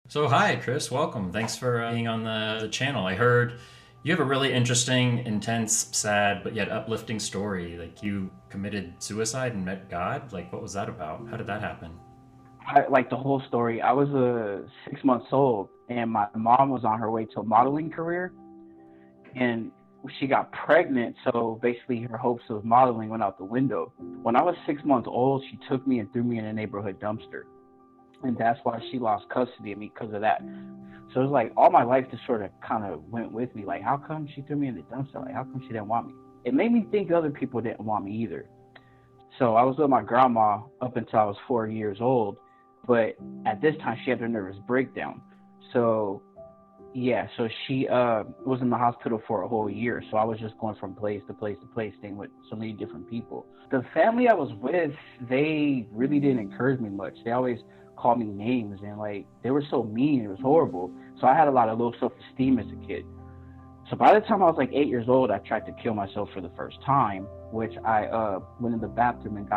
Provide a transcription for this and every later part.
So hi, Chris. Welcome. Thanks for being on the channel. I heard you have a really interesting, intense, sad, but yet uplifting story. Like you committed suicide and met God. Like what was that about? How did that happen? I like the whole story. I was 6 months old, and my mom was on her way to a modeling career, and she got pregnant. So basically, her hopes of modeling went out the window. When I was 6 months old, she took me and threw me in a neighborhood dumpster, and that's why she lost custody of me because of that. So it was like all my life just sort of kind of went with me. Like, how come she threw me in the dumpster? Like, how come she didn't want me? It made me think other people didn't want me either. So I was with my grandma up until I was 4 years old, but at this time she had a nervous breakdown. So yeah, so she was in the hospital for a whole year. So I was just going from place to place to place, staying with so many different people. The family I was with, they really didn't encourage me much. They always called me names and like they were so mean. It was horrible. So I had a lot of low self esteem as a kid. So by the time I was like 8 years old, I tried to kill myself for the first time, which I went in the bathroom and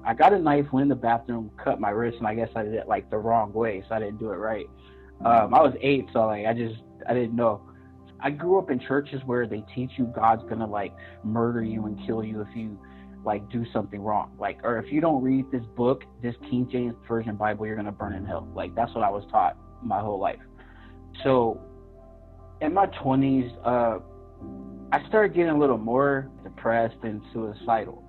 I got a knife, went in the bathroom, cut my wrist, and I guess I did it like the wrong way, so I didn't do it right. I was 8, so like I didn't know. I grew up in churches where they teach you God's gonna like murder you and kill you if you like do something wrong, like or if you don't read this book, this King James Version Bible, you're gonna burn in hell. Like that's what I was taught my whole life. So in my 20s, I started getting a little more depressed and suicidal.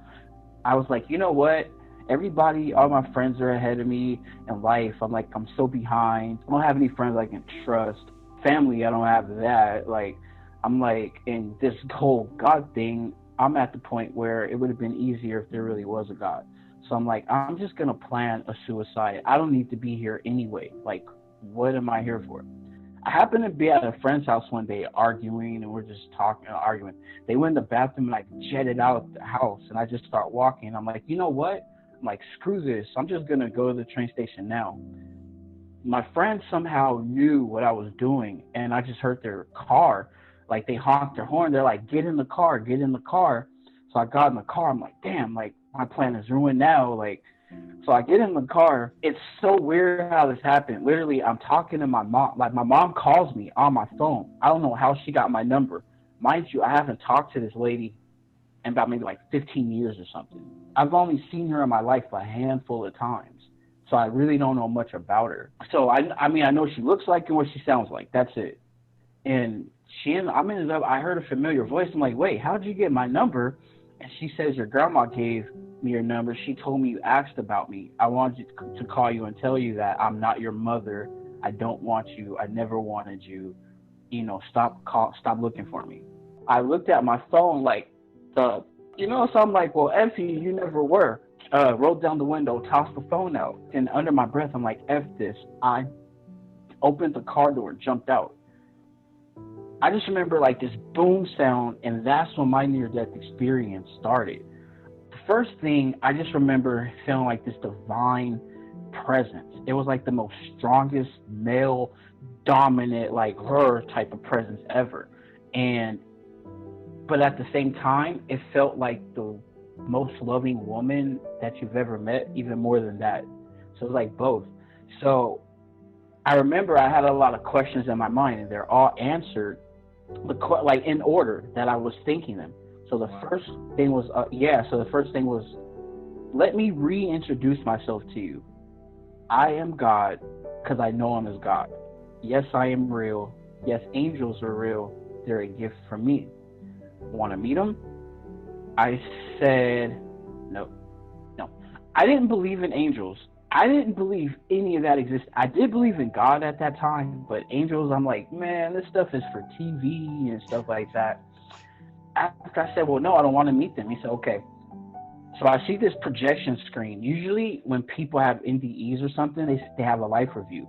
I was like, you know what? Everybody, all my friends are ahead of me in life. I'm like, I'm so behind. I don't have any friends I can trust. Family, I don't have that. Like, I'm like, in this whole God thing, I'm at the point where it would have been easier if there really was a God. So I'm like, I'm just going to plan a suicide. I don't need to be here anyway. Like, what am I here for? I happened to be at a friend's house one day arguing, and we're just talking and arguing. They went in the bathroom and like jetted out the house, and I just start walking. I'm like, you know what? I'm like, screw this. I'm just gonna go to the train station now. My friend somehow knew what I was doing, and I just heard their car, like they honked their horn. They're like, get in the car, get in the car. So I got in the car. I'm like, damn, like my plan is ruined now. Like so I get in the car. It's so weird how this happened. Literally, I'm talking to my mom. Like my mom calls me on my phone. I don't know how she got my number. Mind you, I haven't talked to this lady in about maybe like 15 years or something. I've only seen her in my life a handful of times. So I really don't know much about her. So I mean, I know she looks like and what she sounds like. That's it. And I ended up, I heard a familiar voice. I'm like, wait, how'd you get my number? And she says, your grandma gave me your number. She told me you asked about me. I wanted to call you and tell you that I'm not your mother. I don't want you. I never wanted you. Stop looking for me. I looked at my phone like, the, so I'm like, well, Effie, you never were. Rolled down the window, tossed the phone out. And under my breath, I'm like, F this. I opened the car door, jumped out. I just remember like this boom sound, and that's when my near death experience started. The first thing I just remember feeling like this divine presence. It was like the most strongest male dominant like her type of presence ever. And but at the same time it felt like the most loving woman that you've ever met, even more than that. So it was like both. So I remember I had a lot of questions in my mind, and they're all answered, like in order that I was thinking them. So the first thing was, So the first thing was, let me reintroduce myself to you. I am God because I know him as God. Yes, I am real. Yes, angels are real. They're a gift from me. Want to meet them? I said, no, no. I didn't believe in angels. I didn't believe any of that existed. I did believe in God at that time, but angels, I'm like, man, this stuff is for TV and stuff like that. After I said, well, no, I don't want to meet them. He said, okay. So I see this projection screen. Usually when people have NDEs or something, they have a life review.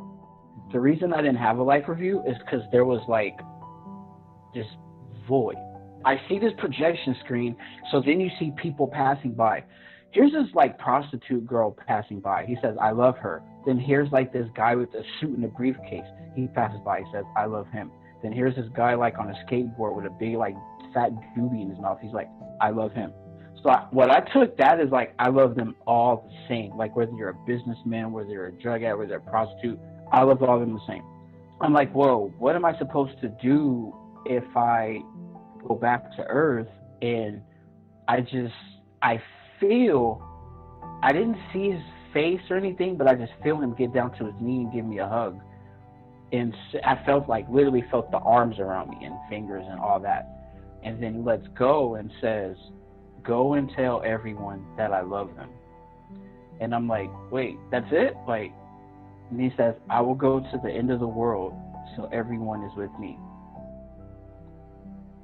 The reason I didn't have a life review is because there was like this void. I see this projection screen, so then you see people passing by. Here's this like prostitute girl passing by. He says, I love her. Then here's like this guy with a suit and a briefcase. He passes by. He says, I love him. Then here's this guy like on a skateboard with a big like fat doobie in his mouth. He's like, I love him. So what I took that is like, I love them all the same. Like whether you're a businessman, whether you're a drug addict, whether you're a prostitute, I love all of them the same. I'm like, whoa, what am I supposed to do if I go back to Earth? And I just, I feel, I didn't see his face or anything, but I just feel him get down to his knee and give me a hug. And I felt like, literally felt the arms around me and fingers and all that. And then he lets go and says, go and tell everyone that I love them. And I'm like, wait, that's it? Like, and he says, I will go to the end of the world so everyone is with me.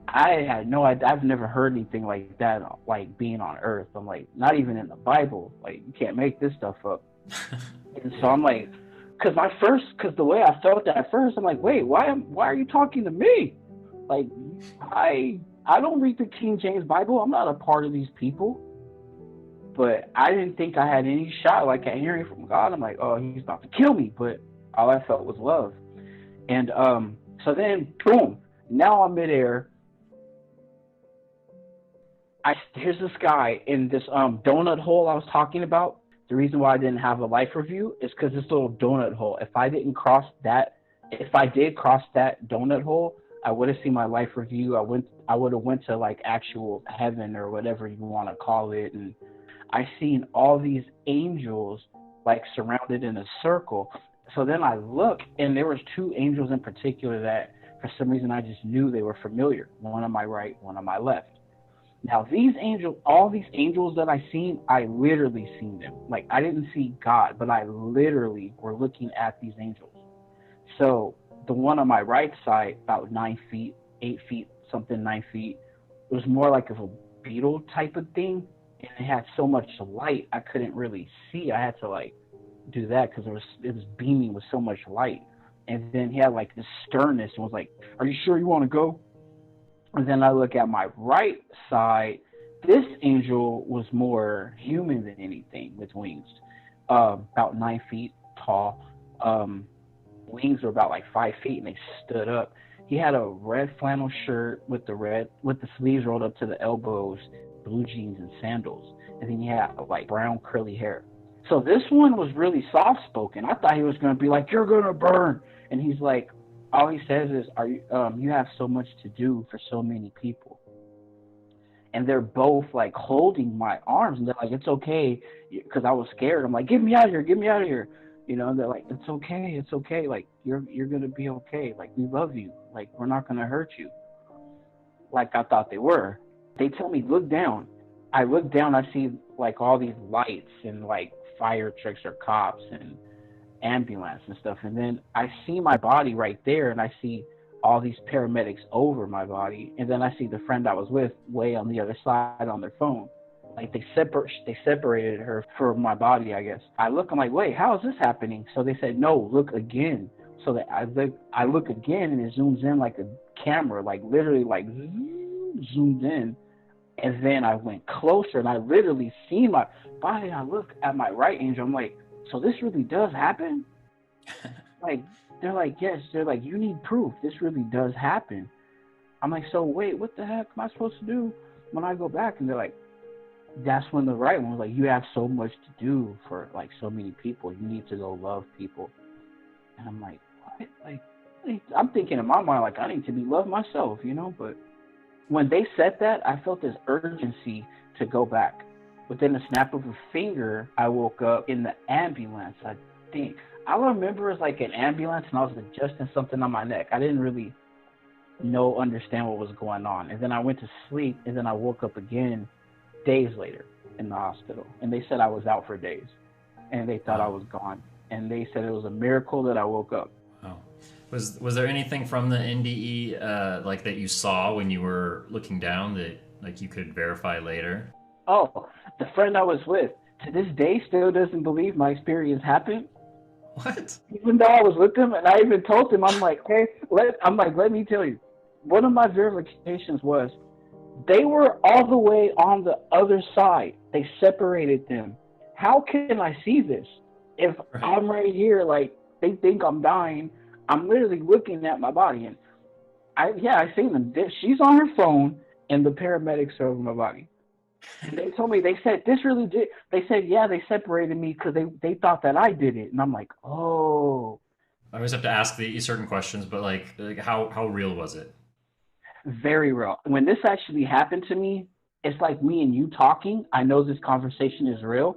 I had no idea. I've never heard anything like that, like being on Earth. I'm like, not even in the Bible. Like, you can't make this stuff up. And so I'm like, because the way I felt at first, I'm like, wait, why are you talking to me? Like, I don't read the King James Bible. I'm not a part of these people. But I didn't think I had any shot, like, at hearing from God. I'm like, oh, he's about to kill me. But all I felt was love. And so then, boom, now I'm midair. Here's this guy in this donut hole I was talking about. The reason why I didn't have a life review is because this little donut hole. If I did cross that donut hole, I would have seen my life review. I would have went to like actual heaven or whatever you want to call it, and I seen all these angels like surrounded in a circle. So then I look, and there was two angels in particular that for some reason I just knew they were familiar. One on my right, one on my left. Now these angels, all these angels that I seen, I literally seen them. Like, I didn't see God, but I literally were looking at these angels. So the one on my right side, about 9 feet, 8 feet, something 9 feet, it was more like of a beetle type of thing. And it had so much light, I couldn't really see. I had to like do that because it was beaming with so much light. And then he had like this sternness and was like, are you sure you want to go? And then I look at my right side. This angel was more human than anything, with wings, about 9 feet tall. Wings were about like 5 feet, and they stood up. He had a red flannel shirt with the sleeves rolled up to the elbows, blue jeans and sandals, and then he had like brown curly hair. So this one was really soft spoken. I thought he was gonna be like, "You're gonna burn," and he's like, all he says is, "Are you? You have so much to do for so many people." And they're both like holding my arms, and they're like, "It's okay," because I was scared. I'm like, "Get me out of here! Get me out of here!" You know, and they're like, "It's okay, it's okay. Like, you're gonna be okay. Like, we love you. Like, we're not gonna hurt you." Like I thought they were. They tell me, "Look down." I look down. I see like all these lights and like fire trucks or cops and ambulance and stuff. And then I see my body right there, and I see all these paramedics over my body. And then I see the friend I was with way on the other side on their phone. Like they separated her from my body, I guess. I look, I'm like, wait, how is this happening? So they said, no, look again. So that I look again, and it zooms in like a camera, like literally like zoomed in. And then I went closer, and I literally seen my body. And I look at my right angel. I'm like, so this really does happen? Like, they're like, yes. They're like, you need proof. This really does happen. I'm like, so wait, what the heck am I supposed to do when I go back? And they're like, that's when the right one was like, you have so much to do for like so many people. You need to go love people. And I'm like, what? Like, I'm thinking in my mind, like, I need to be loved myself, you know? But when they said that, I felt this urgency to go back. Within a snap of a finger, I woke up in the ambulance. I think I remember it was like an ambulance, and I was adjusting something on my neck. I didn't really understand what was going on. And then I went to sleep, and then I woke up again days later in the hospital. And they said I was out for days, and they thought I was gone. And they said it was a miracle that I woke up. Wow. Was there anything from the NDE like that you saw when you were looking down that like you could verify later? Oh, the friend I was with to this day still doesn't believe my experience happened. What? Even though I was with him, and I even told him, I'm like, hey, let me tell you. One of my verifications was they were all the way on the other side. They separated them. How can I see this? If I'm right here, like, they think I'm dying, I'm literally looking at my body. And I seen them. She's on her phone, and the paramedics are over my body. And they told me, they said, this really they said, yeah, they separated me because they thought that I did it. And I'm like, oh. I always have to ask the certain questions, but like how real was it? Very real. When this actually happened to me, it's like me and you talking. I know this conversation is real.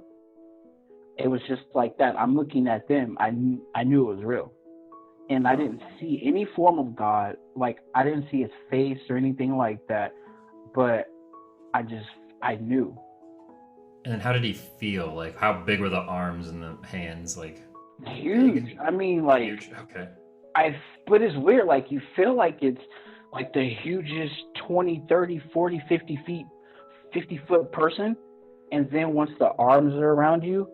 It was just like that. I'm looking at them. I knew it was real. And I Wow. didn't see any form of God. Like, I didn't see his face or anything like that. But I just, I knew. And then how did he feel? Like how big were the arms and the hands? Like big, Huge. I mean, like, huge. Okay. but it's weird. Like, you feel like it's like the hugest 20, 30, 40, 50 feet, 50-foot person. And then once the arms are around you,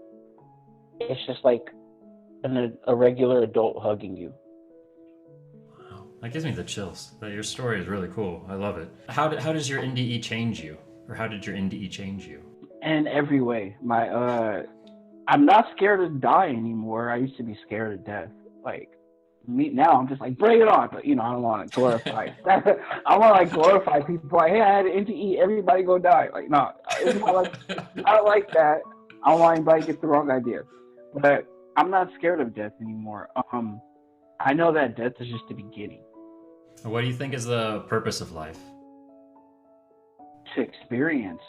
it's just like a regular adult hugging you. Wow. That gives me the chills. Your story is really cool. I love it. How does your NDE change you, or how did your NDE change you? And every way, I'm not scared to die anymore. I used to be scared of death. Like me now, I'm just like bring it on. But I don't want to glorify. I want to like glorify people. Like, hey, I had an NTE. Everybody go die. Like, no, it's not like that. I don't want anybody to get the wrong idea. But I'm not scared of death anymore. I know that death is just the beginning. What do you think is the purpose of life? To experience.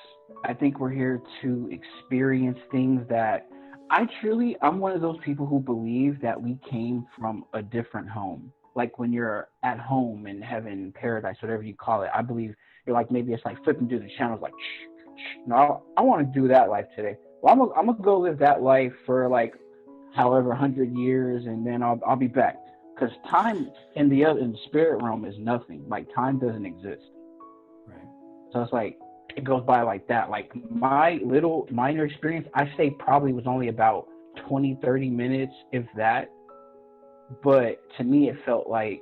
I think we're here to experience things that I'm one of those people who believe that we came from a different home. Like when you're at home in heaven, paradise, whatever you call it, I believe you're like, maybe it's like flipping through the channels, like, no, I want to do that life today. Well, I'm gonna go live that life for like however 100 years, and then I'll be back. Because time in the spirit realm is nothing. Like time doesn't exist. Right. So it's like it goes by like that. Like my little minor experience, I say probably was only about 20, 30 minutes, if that. But to me, it felt like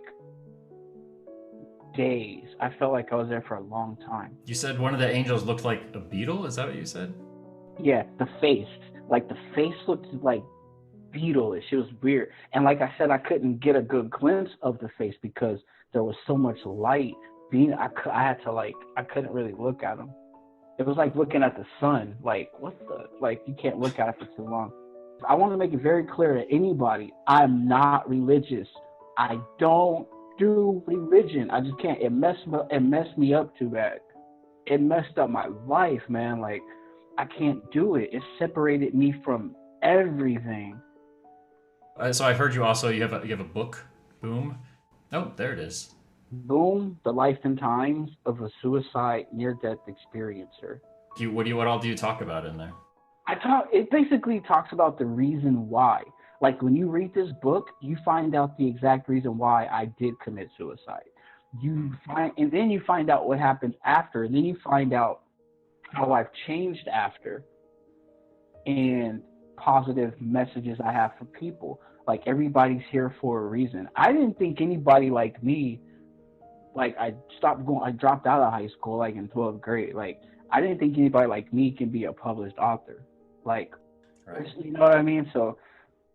days. I felt like I was there for a long time. You said one of the angels looked like a beetle. Is that what you said? Yeah, the face. Like the face looked like beetleish. It was weird. And like I said, I couldn't get a good glimpse of the face because there was so much light. I had to like, I couldn't really look at him. It was like looking at the sun. Like, what the? Like, you can't look at it for too long. I want to make it very clear to anybody, I'm not religious. I don't do religion. I just can't. It messed me up too bad. It messed up my life, man. Like, I can't do it. It separated me from everything. So I've heard you have a book. Boom. Oh, there it is. Boom, the life and times of a suicide near-death experiencer. What all do you talk about in there? It basically talks about the reason why. Like when you read this book, you find out the exact reason why I did commit suicide. And then you find out what happens after, and then you find out how I've changed after, and positive messages I have for people. Like everybody's here for a reason. I didn't think anybody like me, like I dropped out of high school like in 12th grade. Like I didn't think anybody like me can be a published author. Like, Right. you know what I mean? So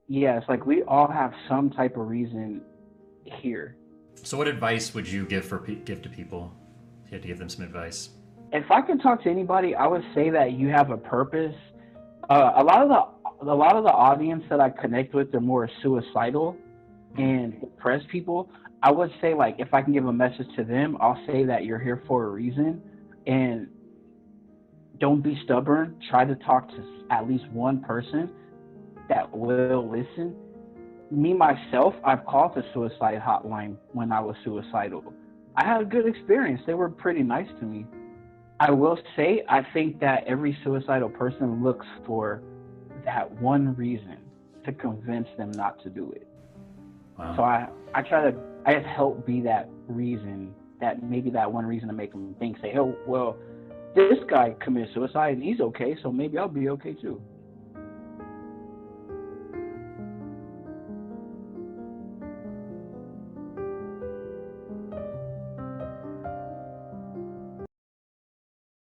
yeah, it's like we all have some type of reason here. So what advice would you give to people? If you had to give them some advice. If I can talk to anybody, I would say that you have a purpose. A lot of the audience that I connect with are more suicidal and depressed people. I would say like if I can give a message to them, I'll say that you're here for a reason, and don't be stubborn. Try to talk to at least one person that will listen. Me myself, I've called the suicide hotline when I was suicidal. I had a good experience. They were pretty nice to me. I will say, I think that every suicidal person looks for that one reason to convince them not to do it. So Wow. I just help be that reason, that maybe that one reason to make them think, say, oh, well, this guy committed suicide and he's okay, so maybe I'll be okay too.